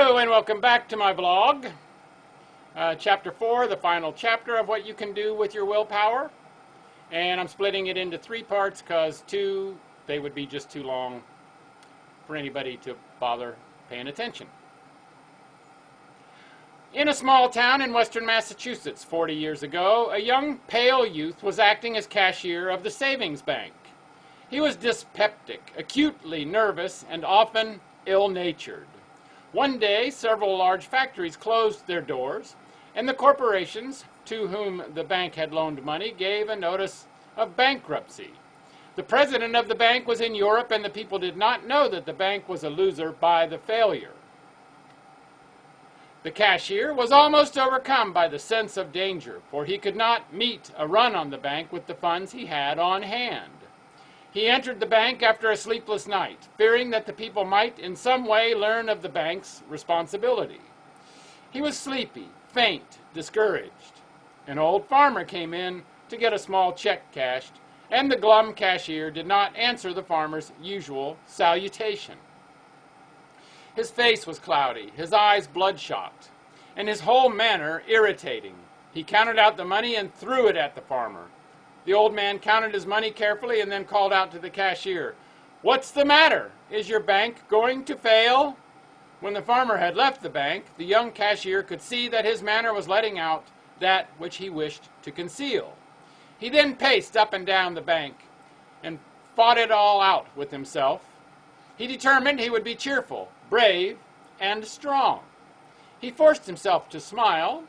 Hello and welcome back to my vlog. Chapter 4, the final chapter of what you can do with your willpower. And I'm splitting it into 3 parts because 2, they would be just too long for anybody to bother paying attention. In a small town in western Massachusetts 40 years ago, a young pale youth was acting as cashier of the savings bank. He was dyspeptic, acutely nervous, and often ill-natured. One day, several large factories closed their doors, and the corporations to whom the bank had loaned money gave a notice of bankruptcy. The president of the bank was in Europe, and the people did not know that the bank was a loser by the failure. The cashier was almost overcome by the sense of danger, for he could not meet a run on the bank with the funds he had on hand. He entered the bank after a sleepless night, fearing that the people might in some way learn of the bank's responsibility. He was sleepy, faint, discouraged. An old farmer came in to get a small check cashed, and the glum cashier did not answer the farmer's usual salutation. His face was cloudy, his eyes bloodshot, and his whole manner irritating. He counted out the money and threw it at the farmer. The old man counted his money carefully and then called out to the cashier, "What's the matter? Is your bank going to fail?" When the farmer had left the bank, the young cashier could see that his manner was letting out that which he wished to conceal. He then paced up and down the bank and fought it all out with himself. He determined he would be cheerful, brave, and strong. He forced himself to smile,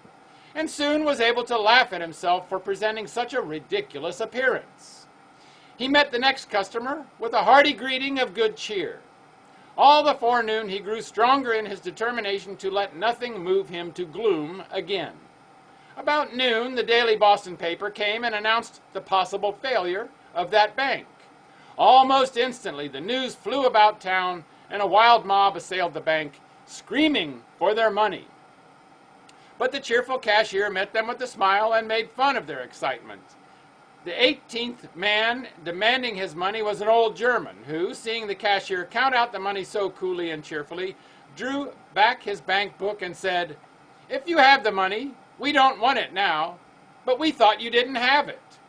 and soon was able to laugh at himself for presenting such a ridiculous appearance. He met the next customer with a hearty greeting of good cheer. All the forenoon he grew stronger in his determination to let nothing move him to gloom again. About noon, the daily Boston paper came and announced the possible failure of that bank. Almost instantly, the news flew about town, and a wild mob assailed the bank, screaming for their money. But the cheerful cashier met them with a smile and made fun of their excitement. The 18th man demanding his money was an old German who, seeing the cashier count out the money so coolly and cheerfully, drew back his bank book and said, "If you have the money, we don't want it now, but we thought you didn't have it."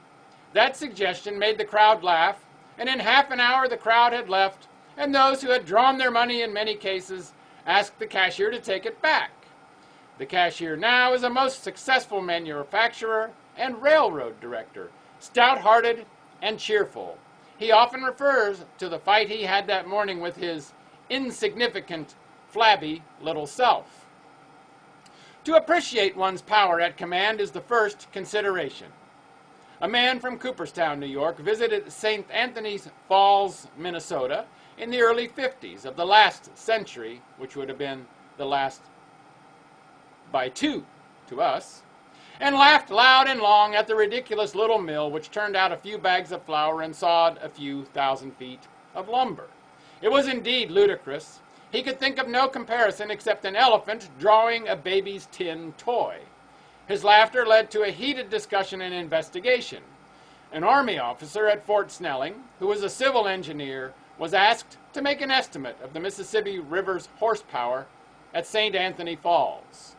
That suggestion made the crowd laugh, and in half an hour the crowd had left, and those who had drawn their money in many cases asked the cashier to take it back. The cashier now is a most successful manufacturer and railroad director, stout-hearted and cheerful. He often refers to the fight he had that morning with his insignificant, flabby little self. To appreciate one's power at command is the first consideration. A man from Cooperstown, New York, visited St. Anthony's Falls, Minnesota, in the early 50s of the last century, which would have been the last by 2 to us, and laughed loud and long at the ridiculous little mill which turned out a few bags of flour and sawed a few thousand feet of lumber. It was indeed ludicrous. He could think of no comparison except an elephant drawing a baby's tin toy. His laughter led to a heated discussion and investigation. An army officer at Fort Snelling, who was a civil engineer, was asked to make an estimate of the Mississippi River's horsepower at St. Anthony Falls.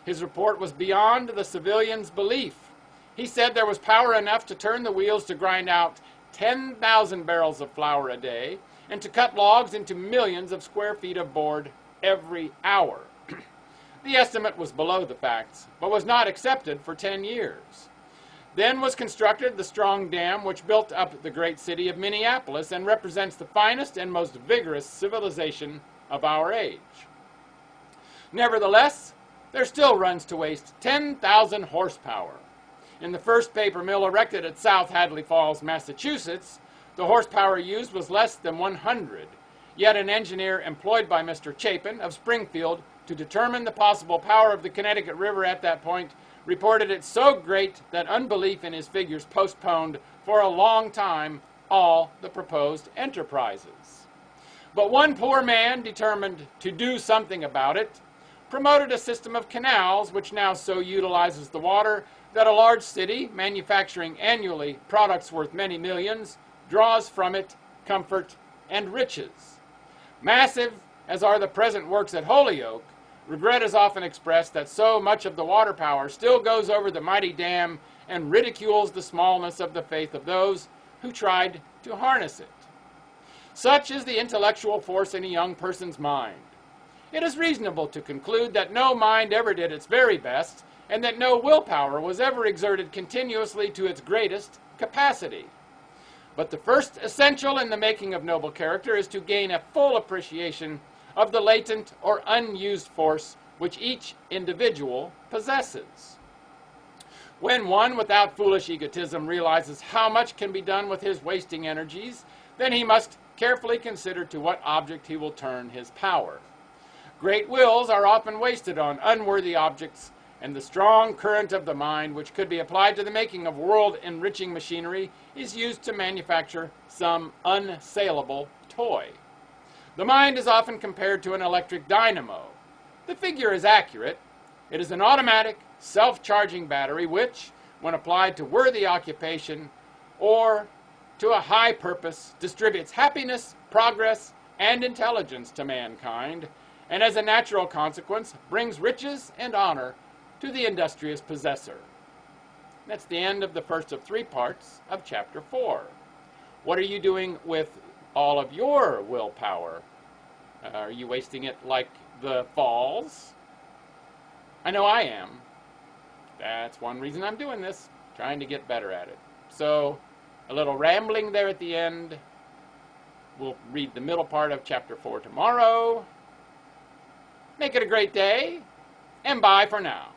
His report was beyond the civilian's belief. He said there was power enough to turn the wheels to grind out 10,000 barrels of flour a day and to cut logs into millions of square feet of board every hour. The estimate was below the facts, but was not accepted for 10 years. Then was constructed the strong dam which built up the great city of Minneapolis and represents the finest and most vigorous civilization of our age. Nevertheless, there still runs to waste 10,000 horsepower. In the first paper mill erected at South Hadley Falls, Massachusetts, the horsepower used was less than 100, yet an engineer employed by Mr. Chapin of Springfield to determine the possible power of the Connecticut River at that point reported it so great that unbelief in his figures postponed for a long time all the proposed enterprises. But one poor man, determined to do something about it, promoted a system of canals which now so utilizes the water that a large city, manufacturing annually products worth many millions, draws from it comfort and riches. Massive as are the present works at Holyoke, Regret is often expressed that so much of the water power still goes over the mighty dam and ridicules the smallness of the faith of those who tried to harness it. Such is the intellectual force in a young person's mind. It is reasonable to conclude that no mind ever did its very best, and that no willpower was ever exerted continuously to its greatest capacity. But the first essential in the making of noble character is to gain a full appreciation of the latent or unused force which each individual possesses. When one, without foolish egotism, realizes how much can be done with his wasting energies, then he must carefully consider to what object he will turn his power. Great wills are often wasted on unworthy objects, and the strong current of the mind, which could be applied to the making of world-enriching machinery, is used to manufacture some unsaleable toy. The mind is often compared to an electric dynamo. The figure is accurate. It is an automatic, self-charging battery which, when applied to worthy occupation or to a high purpose, distributes happiness, progress, and intelligence to mankind, and as a natural consequence, brings riches and honor to the industrious possessor. That's the end of the first of 3 parts of Chapter 4. What are you doing with all of your willpower? Are you wasting it like the falls? I know I am. That's one reason I'm doing this, trying to get better at it. So, a little rambling there at the end. We'll read the middle part of Chapter 4 tomorrow. Make it a great day, and bye for now.